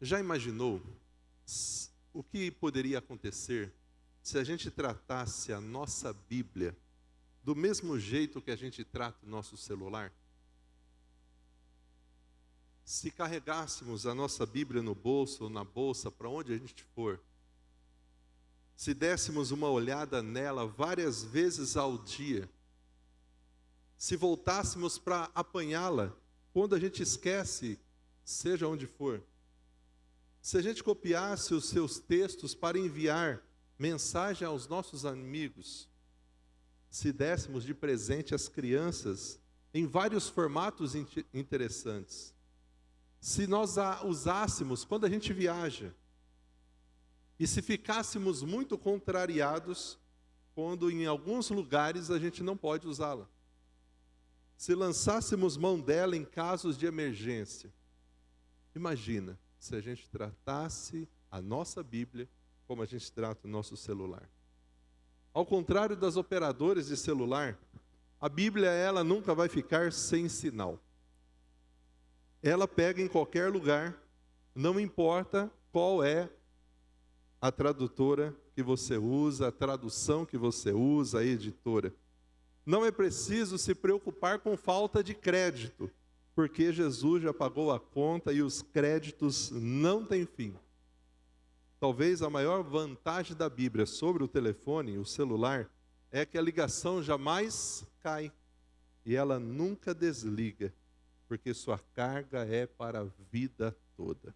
Já imaginou o que poderia acontecer se a gente tratasse a nossa Bíblia do mesmo jeito que a gente trata o nosso celular? Se carregássemos a nossa Bíblia no bolso ou na bolsa, para onde a gente for, se dessemos uma olhada nela várias vezes ao dia, se voltássemos para apanhá-la quando a gente esquece, seja onde for, se a gente copiasse os seus textos para enviar mensagem aos nossos amigos, se dessemos de presente às crianças em vários formatos interessantes, se nós a usássemos quando a gente viaja, e se ficássemos muito contrariados quando em alguns lugares a gente não pode usá-la, se lançássemos mão dela em casos de emergência, imagina se a gente tratasse a nossa Bíblia como a gente trata o nosso celular. Ao contrário das operadoras de celular, a Bíblia ela nunca vai ficar sem sinal. Ela pega em qualquer lugar, não importa qual é a tradutora que você usa, a tradução que você usa, a editora. Não é preciso se preocupar com falta de crédito, porque Jesus já pagou a conta e os créditos não têm fim. Talvez a maior vantagem da Bíblia sobre o telefone, o celular, é que a ligação jamais cai e ela nunca desliga, porque sua carga é para a vida toda.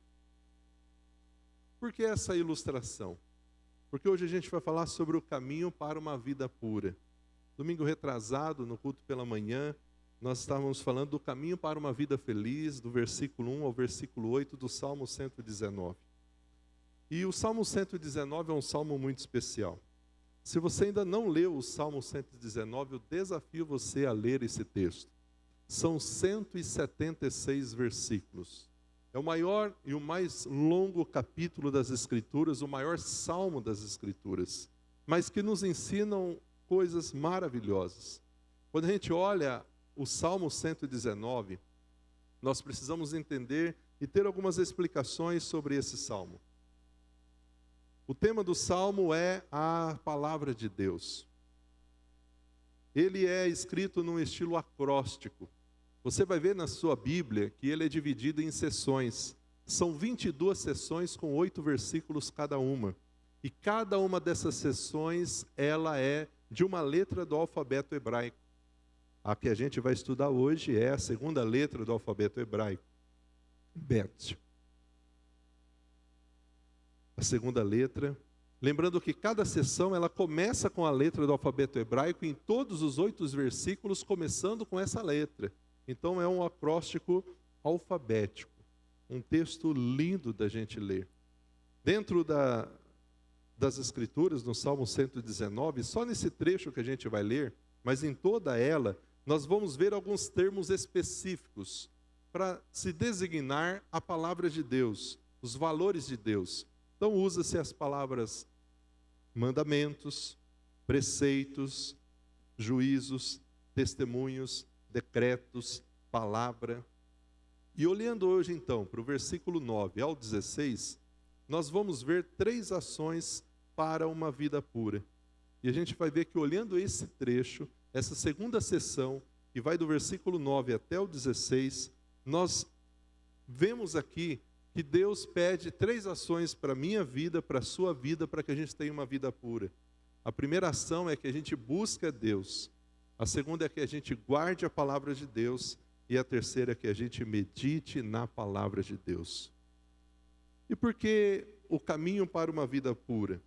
Por que essa ilustração? Porque hoje a gente vai falar sobre o caminho para uma vida pura. Domingo retrasado, no culto pela manhã, nós estávamos falando do caminho para uma vida feliz, do versículo 1 ao versículo 8 do Salmo 119. E o Salmo 119 é um salmo muito especial. Se você ainda não leu o Salmo 119, eu desafio você a ler esse texto. São 176 versículos. É o maior e o mais longo capítulo das Escrituras, o maior salmo das Escrituras, mas que nos ensinam coisas maravilhosas. Quando a gente olha o Salmo 119, nós precisamos entender e ter algumas explicações sobre esse salmo. O tema do salmo é a palavra de Deus. Ele é escrito num estilo acróstico. Você vai ver na sua Bíblia que ele é dividido em seções. São 22 seções com 8 versículos cada uma. E cada uma dessas seções, ela é de uma letra do alfabeto hebraico. A que a gente vai estudar hoje é a segunda letra do alfabeto hebraico, Bet. A segunda letra. Lembrando que cada seção ela começa com a letra do alfabeto hebraico em todos os 8 versículos, começando com essa letra. Então é um acróstico alfabético. Um texto lindo da gente ler. Dentro das Escrituras, no Salmo 119, só nesse trecho que a gente vai ler, mas em toda ela, nós vamos ver alguns termos específicos para se designar a palavra de Deus, os valores de Deus. Então usa-se as palavras mandamentos, preceitos, juízos, testemunhos, decretos, palavra. E olhando hoje então para o versículo 9 ao 16, nós vamos ver 3 ações para uma vida pura. E a gente vai ver que olhando esse trecho, essa segunda seção, que vai do versículo 9 até o 16, nós vemos aqui que Deus pede 3 ações para a minha vida, para a sua vida, para que a gente tenha uma vida pura. A primeira ação é que a gente busque a Deus. A segunda é que a gente guarde a palavra de Deus. E a terceira é que a gente medite na palavra de Deus. E por que o caminho para uma vida pura?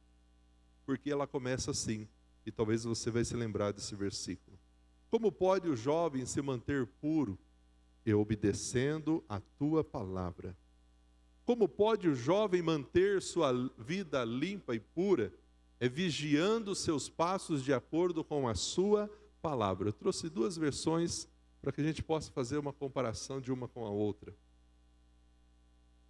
Porque ela começa assim. E talvez você vai se lembrar desse versículo. Como pode o jovem se manter puro? Obedecendo a tua palavra. Como pode o jovem manter sua vida limpa e pura? Vigiando seus passos de acordo com a sua palavra. Eu trouxe 2 versões para que a gente possa fazer uma comparação de uma com a outra.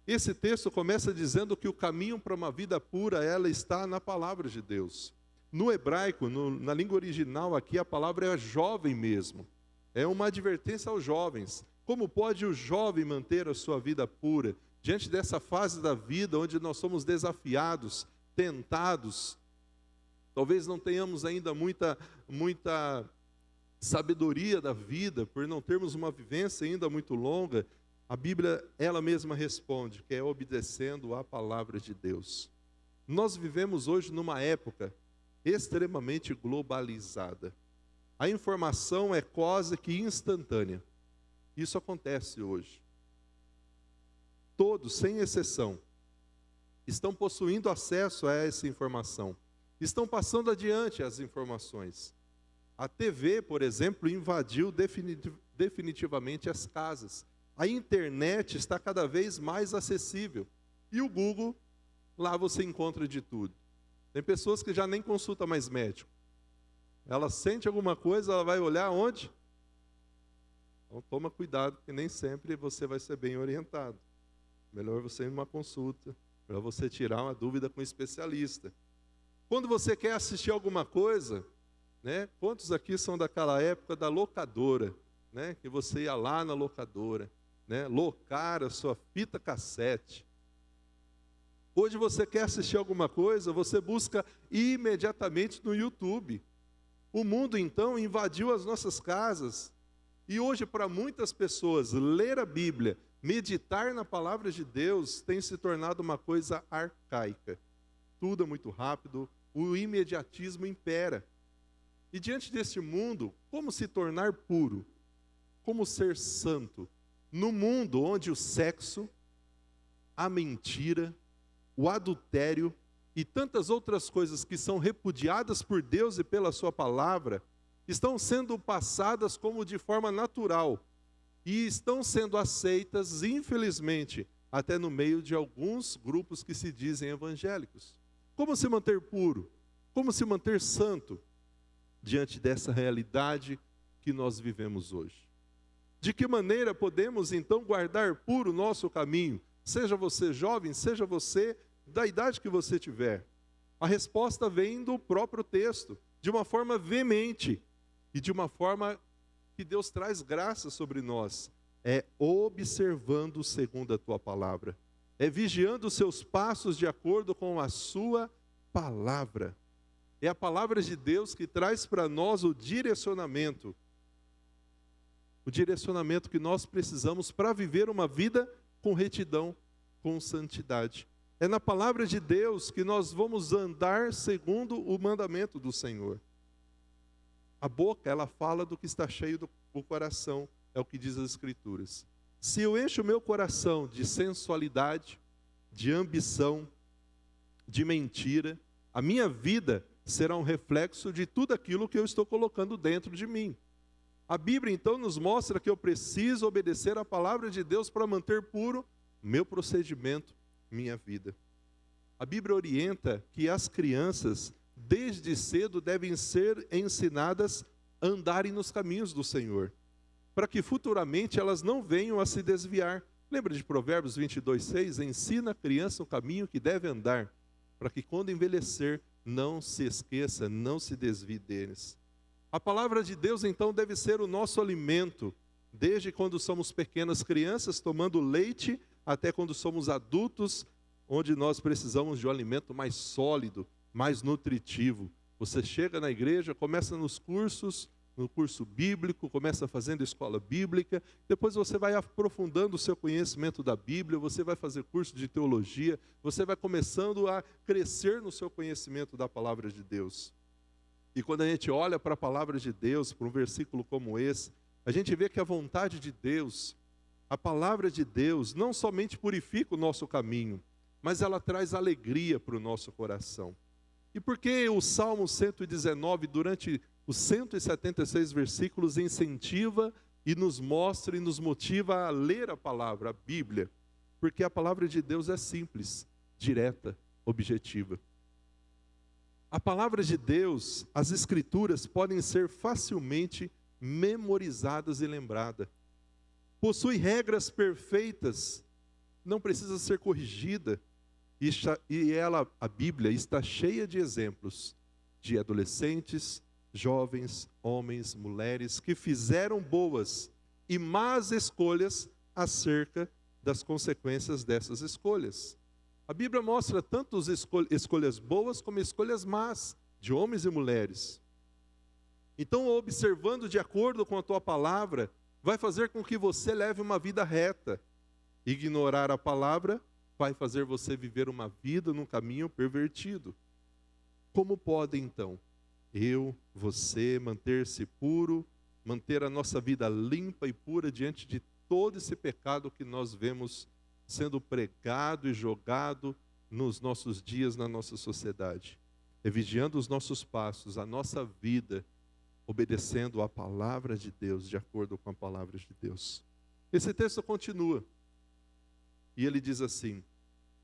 Esse texto começa dizendo que o caminho para uma vida pura, ela está na palavra de Deus. No hebraico, na língua original aqui, a palavra é jovem mesmo. É uma advertência aos jovens. Como pode o jovem manter a sua vida pura? diante dessa fase da vida onde nós somos desafiados, tentados, talvez não tenhamos ainda muita sabedoria da vida, por não termos uma vivência ainda muito longa, a Bíblia, ela mesma responde, que é obedecendo à palavra de Deus. Nós vivemos hoje numa época extremamente globalizada. A informação é quase que instantânea. Isso acontece hoje. Todos, sem exceção, estão possuindo acesso a essa informação. Estão passando adiante as informações. A TV, por exemplo, invadiu definitivamente as casas. A internet está cada vez mais acessível. E o Google, lá você encontra de tudo. Tem pessoas que já nem consultam mais médico. Ela sente alguma coisa, ela vai olhar onde? Então toma cuidado, que nem sempre você vai ser bem orientado. Melhor você ir numa consulta, para você tirar uma dúvida com um especialista. Quando você quer assistir alguma coisa, né? Quantos aqui são daquela época da locadora, né? Que você ia lá na locadora, né? Locar a sua fita cassete. Hoje você quer assistir alguma coisa, você busca imediatamente no YouTube. O mundo então invadiu as nossas casas. E hoje para muitas pessoas ler a Bíblia, meditar na palavra de Deus tem se tornado uma coisa arcaica. Tudo é muito rápido, o imediatismo impera. E diante deste mundo, como se tornar puro? Como ser santo? No mundo onde o sexo, a mentira, o adultério e tantas outras coisas que são repudiadas por Deus e pela sua palavra, estão sendo passadas como de forma natural e estão sendo aceitas, infelizmente, até no meio de alguns grupos que se dizem evangélicos. Como se manter puro? Como se manter santo diante dessa realidade que nós vivemos hoje? De que maneira podemos então guardar puro o nosso caminho? Seja você jovem, seja você da idade que você tiver. A resposta vem do próprio texto, de uma forma veemente e de uma forma que Deus traz graça sobre nós. É observando segundo a tua palavra. É vigiando os seus passos de acordo com a sua palavra. É a palavra de Deus que traz para nós o direcionamento que nós precisamos para viver uma vida com retidão, com santidade. É na palavra de Deus que nós vamos andar segundo o mandamento do Senhor. A boca, ela fala do que está cheio do coração, é o que diz as Escrituras. Se eu encho o meu coração de sensualidade, de ambição, de mentira, a minha vida será um reflexo de tudo aquilo que eu estou colocando dentro de mim. A Bíblia então nos mostra que eu preciso obedecer à palavra de Deus para manter puro meu procedimento, minha vida. A Bíblia orienta que as crianças, desde cedo, devem ser ensinadas a andarem nos caminhos do Senhor, para que futuramente elas não venham a se desviar. Lembra de Provérbios 22:6? Ensina a criança o caminho que deve andar, para que quando envelhecer não se esqueça, não se desvie deles. A palavra de Deus então deve ser o nosso alimento, desde quando somos pequenas crianças, tomando leite, até quando somos adultos, onde nós precisamos de um alimento mais sólido, mais nutritivo. Você chega na igreja, começa nos cursos, no curso bíblico, começa fazendo escola bíblica, depois você vai aprofundando o seu conhecimento da Bíblia, você vai fazer curso de teologia, você vai começando a crescer no seu conhecimento da palavra de Deus. E quando a gente olha para a palavra de Deus, para um versículo como esse, a gente vê que a vontade de Deus, a palavra de Deus, não somente purifica o nosso caminho, mas ela traz alegria para o nosso coração. E por que o Salmo 119, durante os 176 versículos, incentiva e nos mostra e nos motiva a ler a palavra, a Bíblia? Porque a palavra de Deus é simples, direta, objetiva. A palavra de Deus, as Escrituras, podem ser facilmente memorizadas e lembradas. Possui regras perfeitas, não precisa ser corrigida. E ela, a Bíblia, está cheia de exemplos de adolescentes, jovens, homens, mulheres que fizeram boas e más escolhas acerca das consequências dessas escolhas. A Bíblia mostra tanto escolhas boas como escolhas más, de homens e mulheres. Então, observando de acordo com a tua palavra, vai fazer com que você leve uma vida reta. Ignorar a palavra vai fazer você viver uma vida num caminho pervertido. Como pode, então, eu, você, manter-se puro, manter a nossa vida limpa e pura diante de todo esse pecado que nós vemos sendo pregado e jogado nos nossos dias, na nossa sociedade? É vigiando os nossos passos, a nossa vida, obedecendo a palavra de Deus, de acordo com a palavra de Deus. Esse texto continua, e ele diz assim: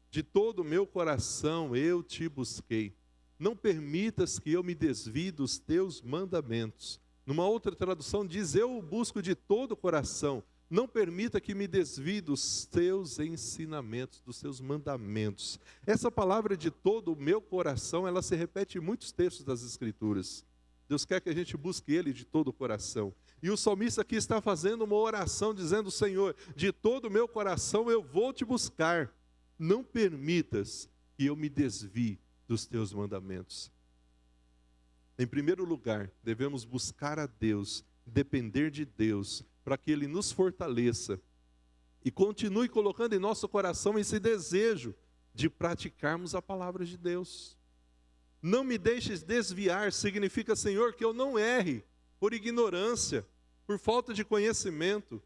de todo o meu coração eu te busquei, não permitas que eu me desvie dos teus mandamentos. Numa outra tradução diz: eu o busco de todo o coração, não permita que me desvie dos teus ensinamentos, dos teus mandamentos. Essa palavra de todo o meu coração, ela se repete em muitos textos das Escrituras. Deus quer que a gente busque Ele de todo o coração. E o salmista aqui está fazendo uma oração dizendo: Senhor, de todo o meu coração eu vou te buscar. Não permitas que eu me desvie dos teus mandamentos. Em primeiro lugar, devemos buscar a Deus, depender de Deus, para que Ele nos fortaleça e continue colocando em nosso coração esse desejo de praticarmos a palavra de Deus. Não me deixes desviar, significa, Senhor, que eu não erre por ignorância, por falta de conhecimento.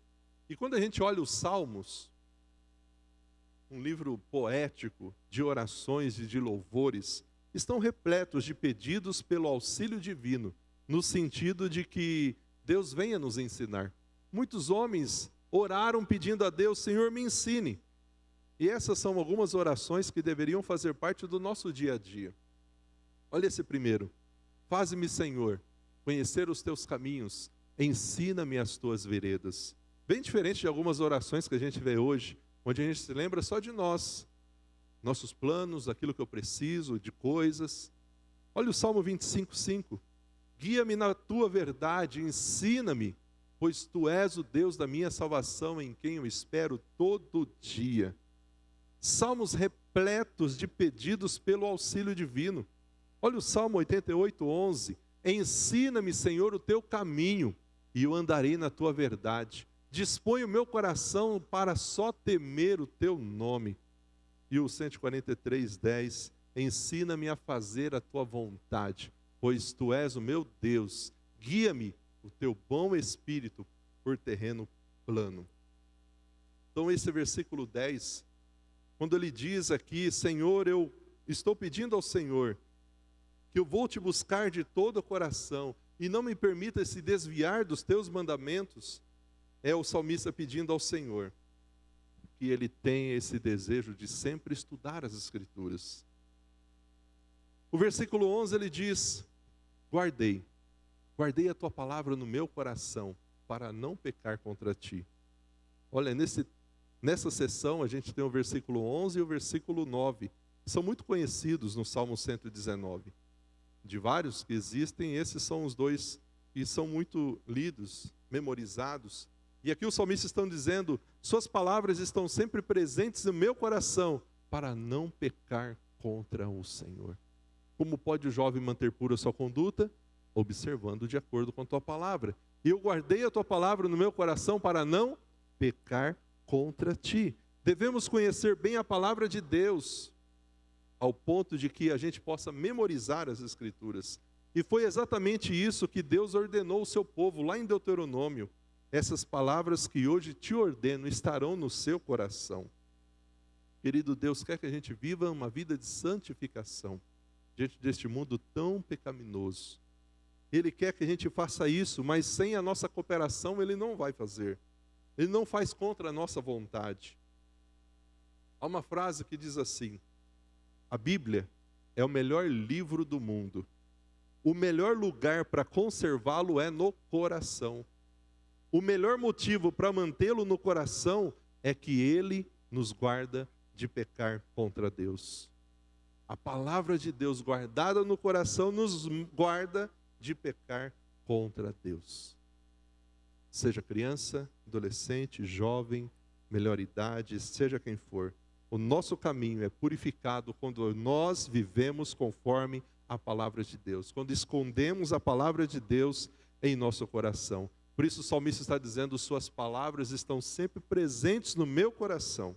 E quando a gente olha os Salmos, um livro poético de orações e de louvores, estão repletos de pedidos pelo auxílio divino, no sentido de que Deus venha nos ensinar. Muitos homens oraram pedindo a Deus: Senhor, me ensine. E essas são algumas orações que deveriam fazer parte do nosso dia a dia. Olha esse primeiro: faze-me, Senhor, conhecer os teus caminhos, ensina-me as tuas veredas. Bem diferente de algumas orações que a gente vê hoje, onde a gente se lembra só de nós, nossos planos, aquilo que eu preciso, de coisas. Olha o Salmo 25:5. Guia-me na tua verdade, ensina-me, pois tu és o Deus da minha salvação, em quem eu espero todo dia. Salmos repletos de pedidos pelo auxílio divino. Olha o Salmo 88:11. Ensina-me, Senhor, o teu caminho, e eu andarei na tua verdade. Dispõe o meu coração para só temer o teu nome. E o 143:10. Ensina-me a fazer a tua vontade, pois tu és o meu Deus. Guia-me o teu bom espírito por terreno plano. Então esse versículo 10, quando ele diz aqui: Senhor, eu estou pedindo ao Senhor que eu vou te buscar de todo o coração e não me permita se desviar dos teus mandamentos, é o salmista pedindo ao Senhor que ele tenha esse desejo de sempre estudar as Escrituras. O versículo 11 ele diz: guardei a tua palavra no meu coração para não pecar contra ti. Olha, nessa sessão a gente tem o versículo 11 e o versículo 9, que são muito conhecidos no Salmo 119. De vários que existem, esses são os dois que são muito lidos, memorizados. E aqui os salmistas estão dizendo: suas palavras estão sempre presentes no meu coração para não pecar contra o Senhor. Como pode o jovem manter pura a sua conduta? Observando de acordo com a tua palavra. E eu guardei a tua palavra no meu coração para não pecar contra ti. Devemos conhecer bem a palavra de Deus, ao ponto de que a gente possa memorizar as Escrituras. E foi exatamente isso que Deus ordenou ao seu povo lá em Deuteronômio. Essas palavras que hoje te ordeno estarão no seu coração. Querido, Deus quer que a gente viva uma vida de santificação diante deste mundo tão pecaminoso. Ele quer que a gente faça isso, mas sem a nossa cooperação Ele não vai fazer. Ele não faz contra a nossa vontade. Há uma frase que diz assim: a Bíblia é o melhor livro do mundo. O melhor lugar para conservá-lo é no coração. O melhor motivo para mantê-lo no coração é que ele nos guarda de pecar contra Deus. A palavra de Deus guardada no coração nos guarda de pecar contra Deus. Seja criança, adolescente, jovem, melhor idade, seja quem for. O nosso caminho é purificado quando nós vivemos conforme a palavra de Deus, quando escondemos a palavra de Deus em nosso coração. Por isso o salmista está dizendo: suas palavras estão sempre presentes no meu coração.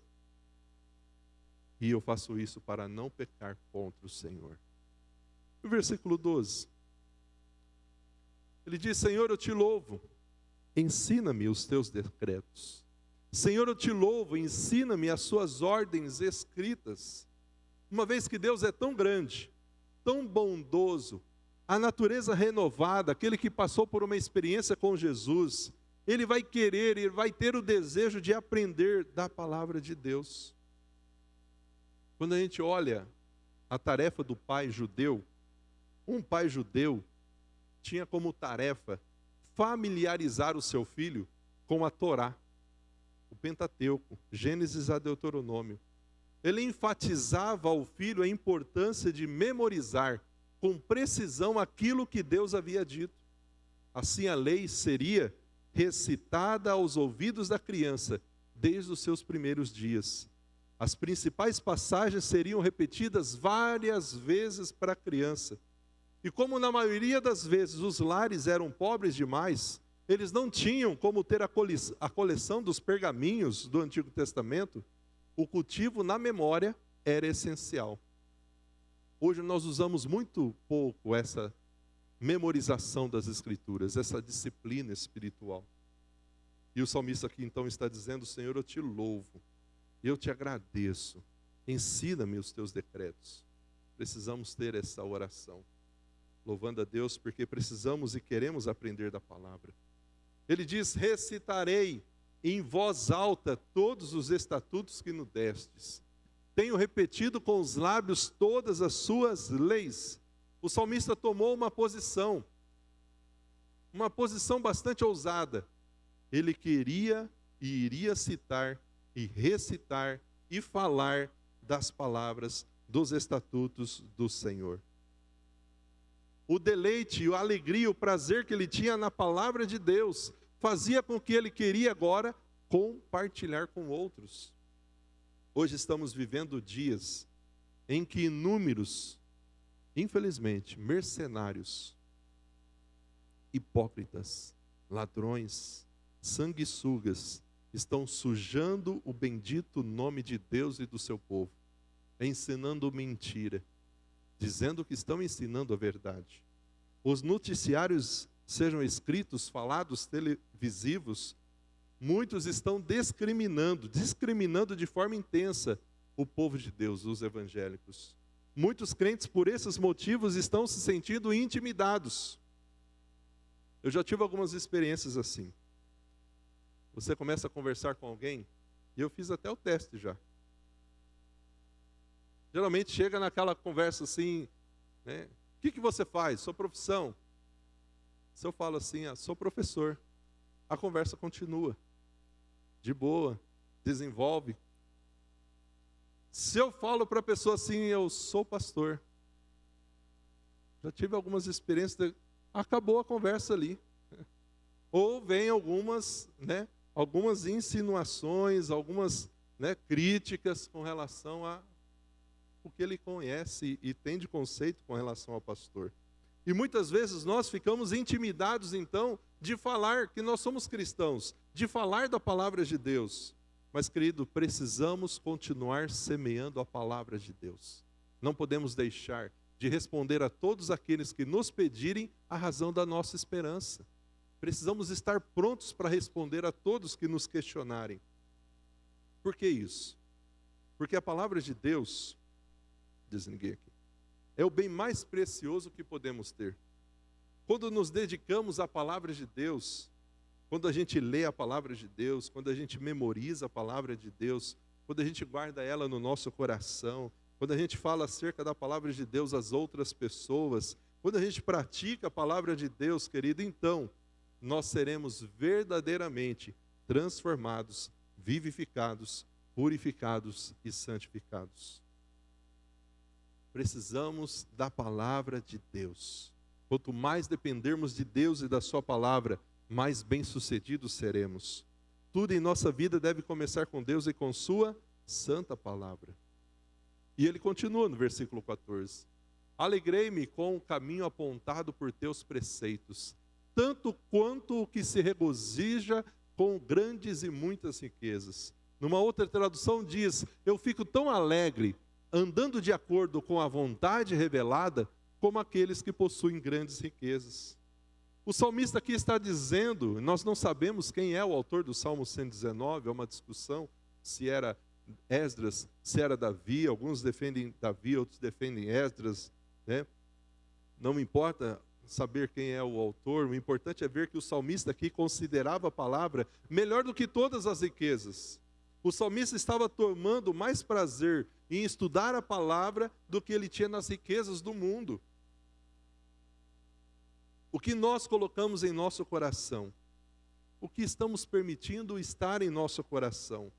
E eu faço isso para não pecar contra o Senhor. No versículo 12, ele diz: Senhor, eu te louvo, ensina-me os teus decretos. Senhor, eu te louvo, ensina-me as suas ordens escritas. Uma vez que Deus é tão grande, tão bondoso, a natureza renovada, aquele que passou por uma experiência com Jesus, ele vai querer, ele vai ter o desejo de aprender da palavra de Deus. Quando a gente olha a tarefa do pai judeu, um pai judeu tinha como tarefa familiarizar o seu filho com a Torá, o Pentateuco, Gênesis a Deuteronômio. Ele enfatizava ao filho a importância de memorizar com precisão aquilo que Deus havia dito. Assim a lei seria recitada aos ouvidos da criança desde os seus primeiros dias. As principais passagens seriam repetidas várias vezes para a criança. E como na maioria das vezes os lares eram pobres demais, eles não tinham como ter a coleção dos pergaminhos do Antigo Testamento, o cultivo na memória era essencial. Hoje nós usamos muito pouco essa memorização das Escrituras, essa disciplina espiritual. E o salmista aqui então está dizendo: Senhor, eu te louvo, eu te agradeço, ensina-me os teus decretos. Precisamos ter essa oração, louvando a Deus porque precisamos e queremos aprender da palavra. Ele diz: recitarei em voz alta todos os estatutos que nos destes. Tenho repetido com os lábios todas as suas leis. O salmista tomou uma posição bastante ousada. Ele queria e iria citar e recitar e falar das palavras, dos estatutos do Senhor. O deleite, a alegria, o prazer que ele tinha na palavra de Deus fazia com que ele queria agora compartilhar com outros. Hoje estamos vivendo dias em que inúmeros, infelizmente, mercenários, hipócritas, ladrões, sanguessugas, estão sujando o bendito nome de Deus e do seu povo, ensinando mentira, dizendo que estão ensinando a verdade. Os noticiários, sejam escritos, falados, televisivos, muitos estão discriminando de forma intensa o povo de Deus, os evangélicos. Muitos crentes, por esses motivos, estão se sentindo intimidados. Eu já tive algumas experiências assim. Você começa a conversar com alguém, e eu fiz até o teste já. Geralmente chega naquela conversa assim, né? O que você faz? Sua profissão? Se eu falo assim, sou professor, a conversa continua. De boa, desenvolve. Se eu falo para a pessoa assim, eu sou pastor. Já tive algumas experiências, acabou a conversa ali. Ou vem algumas insinuações, algumas críticas com relação a o que ele conhece e tem de conceito com relação ao pastor. E muitas vezes nós ficamos intimidados então de falar que nós somos cristãos, de falar da palavra de Deus. Mas, querido, precisamos continuar semeando a palavra de Deus. Não podemos deixar de responder a todos aqueles que nos pedirem a razão da nossa esperança. Precisamos estar prontos para responder a todos que nos questionarem. Por que isso? Porque a palavra de Deus, diz ninguém aqui, é o bem mais precioso que podemos ter. Quando nos dedicamos à palavra de Deus, quando a gente lê a palavra de Deus, quando a gente memoriza a palavra de Deus, quando a gente guarda ela no nosso coração, quando a gente fala acerca da palavra de Deus às outras pessoas, quando a gente pratica a palavra de Deus, querido, então nós seremos verdadeiramente transformados, vivificados, purificados e santificados. Precisamos da palavra de Deus. Quanto mais dependermos de Deus e da sua palavra, mais bem-sucedidos seremos. Tudo em nossa vida deve começar com Deus e com sua santa palavra. E ele continua no versículo 14. Alegrei-me com o caminho apontado por teus preceitos, tanto quanto o que se regozija com grandes e muitas riquezas. Numa outra tradução diz, eu fico tão alegre, andando de acordo com a vontade revelada, como aqueles que possuem grandes riquezas. O salmista aqui está dizendo, nós não sabemos quem é o autor do Salmo 119, é uma discussão, se era Esdras, se era Davi, alguns defendem Davi, outros defendem Esdras, né? Não me importa saber quem é o autor, o importante é ver que o salmista aqui considerava a palavra melhor do que todas as riquezas. O salmista estava tomando mais prazer em estudar a palavra do que ele tinha nas riquezas do mundo. O que nós colocamos em nosso coração? O que estamos permitindo estar em nosso coração?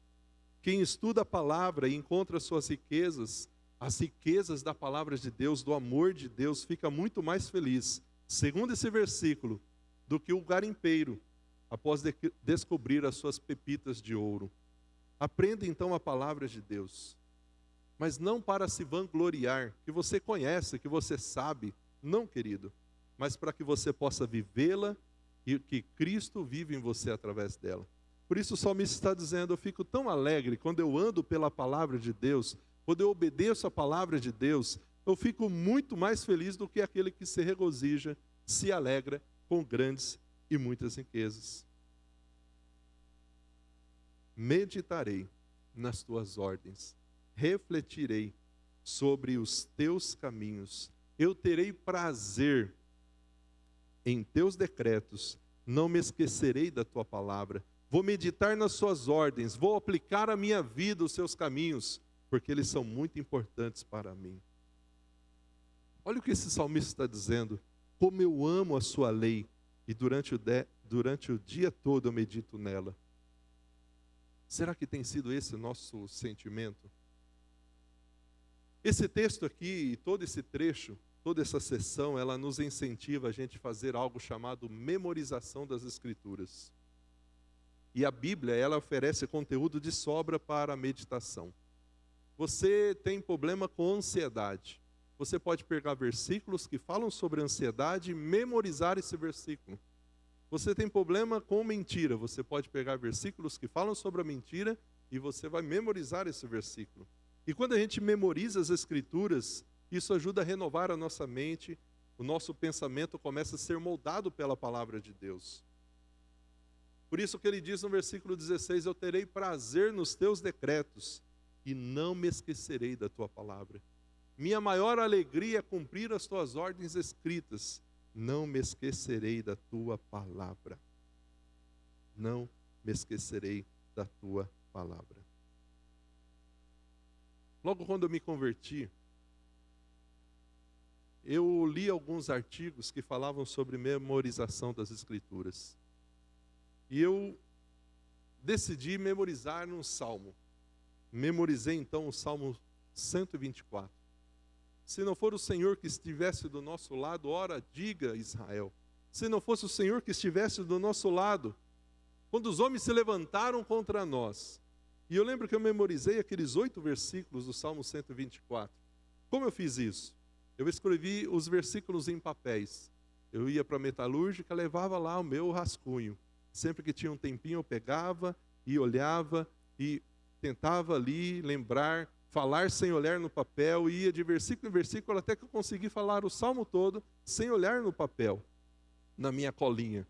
Quem estuda a palavra e encontra suas riquezas, as riquezas da palavra de Deus, do amor de Deus, fica muito mais feliz, segundo esse versículo, do que o garimpeiro, após descobrir as suas pepitas de ouro. Aprenda então a palavra de Deus, mas não para se vangloriar, que você conhece, que você sabe, não, querido, mas para que você possa vivê-la e que Cristo vive em você através dela. Por isso o salmista está dizendo, eu fico tão alegre quando eu ando pela palavra de Deus, quando eu obedeço a palavra de Deus, eu fico muito mais feliz do que aquele que se regozija, se alegra com grandes e muitas riquezas. Meditarei nas tuas ordens, refletirei sobre os teus caminhos, eu terei prazer em teus decretos, não me esquecerei da tua palavra, vou meditar nas suas ordens, vou aplicar a minha vida, os seus caminhos, porque eles são muito importantes para mim. Olha o que esse salmista está dizendo, como eu amo a sua lei, e durante o dia todo eu medito nela. Será que tem sido esse o nosso sentimento? Esse texto aqui, todo esse trecho, toda essa sessão, ela nos incentiva a gente fazer algo chamado memorização das Escrituras. E a Bíblia, ela oferece conteúdo de sobra para a meditação. Você tem problema com ansiedade. Você pode pegar versículos que falam sobre ansiedade e memorizar esse versículo. Você tem problema com mentira. Você pode pegar versículos que falam sobre a mentira e você vai memorizar esse versículo. E quando a gente memoriza as Escrituras, isso ajuda a renovar a nossa mente, o nosso pensamento começa a ser moldado pela palavra de Deus. Por isso que ele diz no versículo 16, eu terei prazer nos teus decretos e não me esquecerei da tua palavra. Minha maior alegria é cumprir as tuas ordens escritas, não me esquecerei da tua palavra. Não me esquecerei da tua palavra. Logo quando eu me converti, eu li alguns artigos que falavam sobre memorização das Escrituras. E eu decidi memorizar um salmo. Memorizei então o Salmo 124. Se não for o Senhor que estivesse do nosso lado, ora, diga Israel. Se não fosse o Senhor que estivesse do nosso lado, quando os homens se levantaram contra nós. E eu lembro que eu memorizei aqueles 8 versículos do Salmo 124. Como eu fiz isso? Eu escrevi os versículos em papéis. Eu ia para a metalúrgica, levava lá o meu rascunho. Sempre que tinha um tempinho eu pegava e olhava e tentava ali lembrar, falar sem olhar no papel, e ia de versículo em versículo até que eu consegui falar o salmo todo sem olhar no papel, na minha colinha.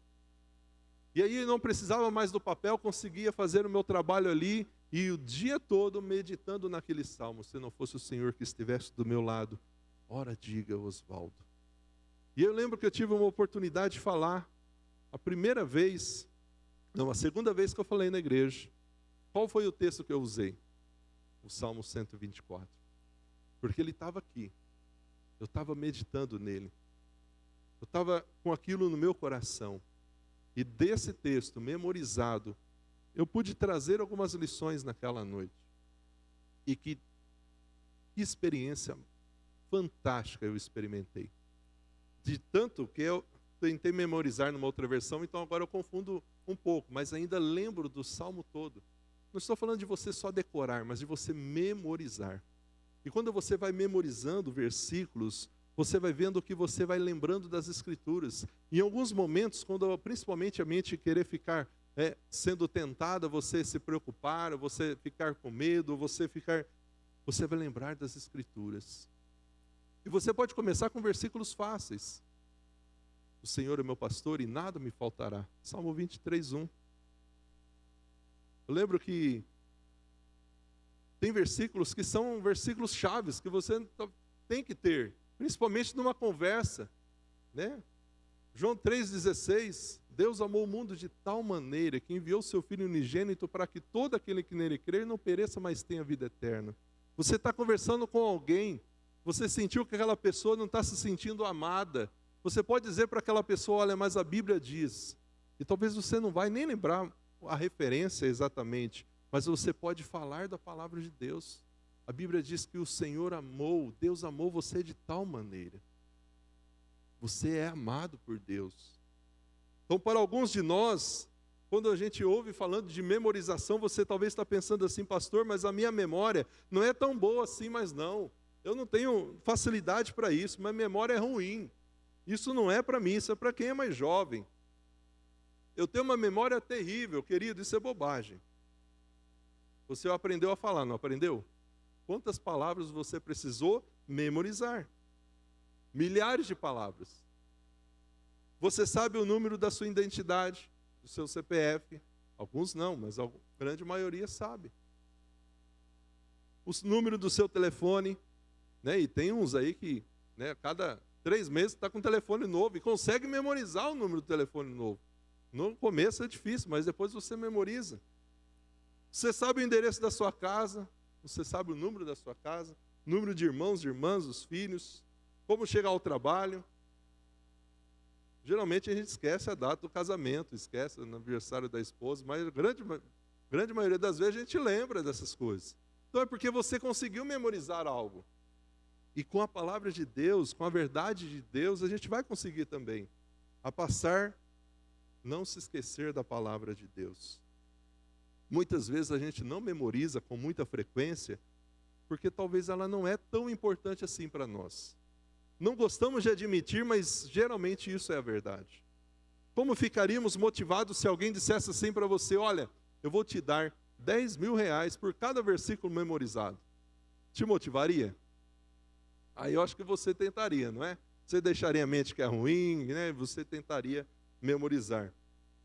E aí eu não precisava mais do papel, conseguia fazer o meu trabalho ali e o dia todo meditando naquele salmo. Se não fosse o Senhor que estivesse do meu lado, ora diga Oswaldo. E eu lembro que eu tive uma oportunidade de falar a segunda vez que eu falei na igreja. Qual foi o texto que eu usei? O Salmo 124. Porque ele estava aqui. Eu estava meditando nele. Eu estava com aquilo no meu coração. E desse texto memorizado, eu pude trazer algumas lições naquela noite. E que experiência fantástica eu experimentei. De tanto que eu tentei memorizar numa outra versão, então agora eu confundo um pouco, mas ainda lembro do salmo todo. Não estou falando de você só decorar, mas de você memorizar. E quando você vai memorizando versículos, você vai vendo que você vai lembrando das Escrituras. Em alguns momentos, quando principalmente a mente querer ficar sendo tentada, você se preocupar, você ficar com medo, você vai lembrar das Escrituras. E você pode começar com versículos fáceis. O Senhor é meu pastor e nada me faltará. Salmo 23:1. Eu lembro que tem versículos que são versículos chaves que você tem que ter, principalmente numa conversa, né? João 3,16, Deus amou o mundo de tal maneira que enviou seu Filho unigênito para que todo aquele que nele crer não pereça, mas tenha vida eterna. Você está conversando com alguém, você sentiu que aquela pessoa não está se sentindo amada. Você pode dizer para aquela pessoa, olha, mas a Bíblia diz. E talvez você não vai nem lembrar a referência exatamente, mas você pode falar da palavra de Deus. A Bíblia diz que o Senhor amou, Deus amou você de tal maneira. Você é amado por Deus. Então, para alguns de nós, quando a gente ouve falando de memorização, você talvez está pensando assim, pastor, mas a minha memória não é tão boa assim, mas não. Eu não tenho facilidade para isso, minha memória é ruim. Isso não é para mim, isso é para quem é mais jovem. Eu tenho uma memória terrível, querido, isso é bobagem. Você aprendeu a falar, não aprendeu? Quantas palavras você precisou memorizar? Milhares de palavras. Você sabe o número da sua identidade, do seu CPF? Alguns não, mas a grande maioria sabe. O número do seu telefone, né? E tem uns aí que, né, a cada 3 meses está com um telefone novo e consegue memorizar o número do telefone novo. No começo é difícil, mas depois você memoriza. Você sabe o endereço da sua casa, você sabe o número da sua casa, número de irmãos, de irmãs, dos filhos, como chegar ao trabalho. Geralmente a gente esquece a data do casamento, esquece o aniversário da esposa, mas a grande maioria das vezes a gente lembra dessas coisas. Então é porque você conseguiu memorizar algo. E com a palavra de Deus, com a verdade de Deus, a gente vai conseguir também a passar, não se esquecer da palavra de Deus. Muitas vezes a gente não memoriza com muita frequência, porque talvez ela não é tão importante assim para nós. Não gostamos de admitir, mas geralmente isso é a verdade. Como ficaríamos motivados se alguém dissesse assim para você, olha, eu vou te dar 10 mil reais por cada versículo memorizado? Te motivaria? Aí eu acho que você tentaria, não é? Você deixaria a mente que é ruim, né? Você tentaria memorizar.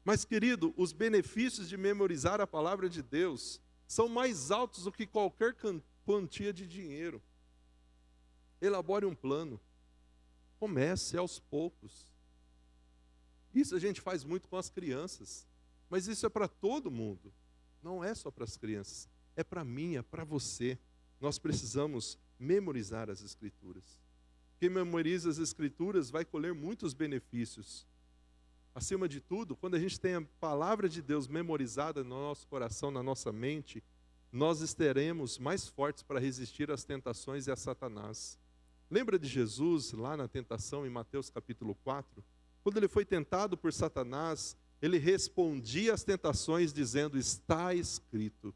Mas, querido, os benefícios de memorizar a palavra de Deus são mais altos do que qualquer quantia de dinheiro. Elabore um plano. Comece aos poucos. Isso a gente faz muito com as crianças. Mas isso é para todo mundo. Não é só para as crianças. É para mim, é para você. Nós precisamos memorizar as Escrituras. Quem memoriza as Escrituras vai colher muitos benefícios. Acima de tudo, quando a gente tem a palavra de Deus memorizada no nosso coração, na nossa mente, nós estaremos mais fortes para resistir às tentações e a Satanás. Lembra de Jesus lá na tentação em Mateus capítulo 4? Quando ele foi tentado por Satanás, ele respondia às tentações dizendo, está escrito.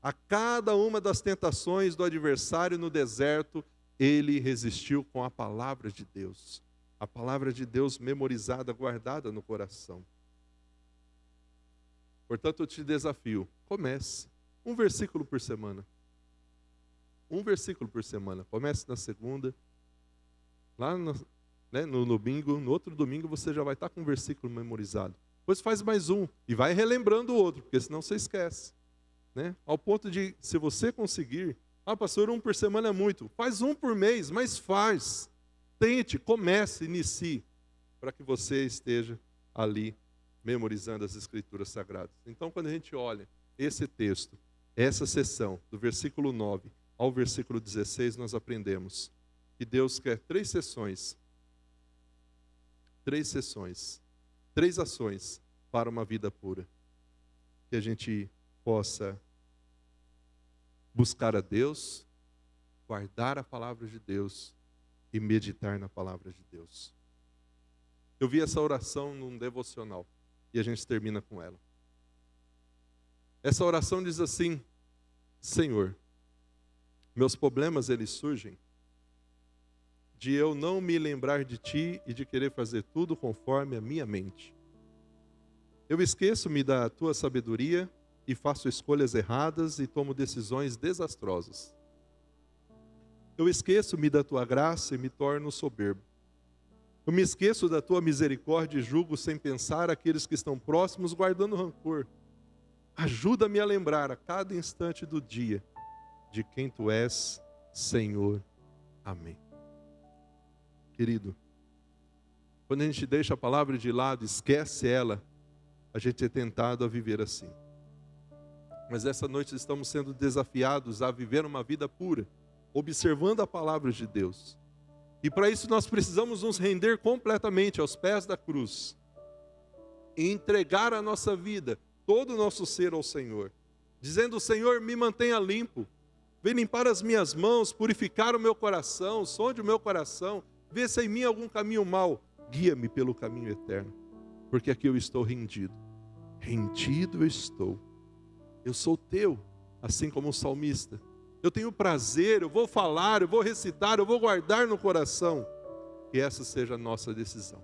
A cada uma das tentações do adversário no deserto, ele resistiu com a palavra de Deus. A palavra de Deus memorizada, guardada no coração. Portanto, eu te desafio, comece. Um versículo por semana. Um versículo por semana. Comece na segunda. Lá no domingo, no outro domingo você já vai estar com um versículo memorizado. Depois faz mais um e vai relembrando o outro, porque senão você esquece. Né? Ao ponto de, se você conseguir, pastor, um por semana é muito. Faz um por mês, mas faz. Tente, comece, inicie, para que você esteja ali memorizando as Escrituras Sagradas. Então, quando a gente olha esse texto, essa sessão, do versículo 9 ao versículo 16, nós aprendemos que Deus quer 3 sessões, 3 ações para uma vida pura. Que a gente possa buscar a Deus, guardar a palavra de Deus e meditar na palavra de Deus. Eu vi essa oração num devocional. E a gente termina com ela. Essa oração diz assim: Senhor, meus problemas eles surgem de eu não me lembrar de Ti e de querer fazer tudo conforme a minha mente. Eu esqueço-me da Tua sabedoria e faço escolhas erradas e tomo decisões desastrosas. Eu esqueço-me da Tua graça e me torno soberbo. Eu me esqueço da Tua misericórdia e julgo sem pensar aqueles que estão próximos guardando rancor. Ajuda-me a lembrar a cada instante do dia de quem Tu és, Senhor. Amém. Querido, quando a gente deixa a palavra de lado, esquece ela, a gente é tentado a viver assim. Mas essa noite estamos sendo desafiados a viver uma vida pura, observando a palavra de Deus. E para isso nós precisamos nos render completamente aos pés da cruz e entregar a nossa vida, todo o nosso ser ao Senhor, dizendo: Senhor, me mantenha limpo, vem limpar as minhas mãos, purificar o meu coração, sonde o meu coração, vê se há em mim algum caminho mau, guia-me pelo caminho eterno, porque aqui eu estou rendido eu estou, eu sou teu, assim como o salmista. Eu tenho prazer, eu vou falar, eu vou recitar, eu vou guardar no coração. Que essa seja a nossa decisão.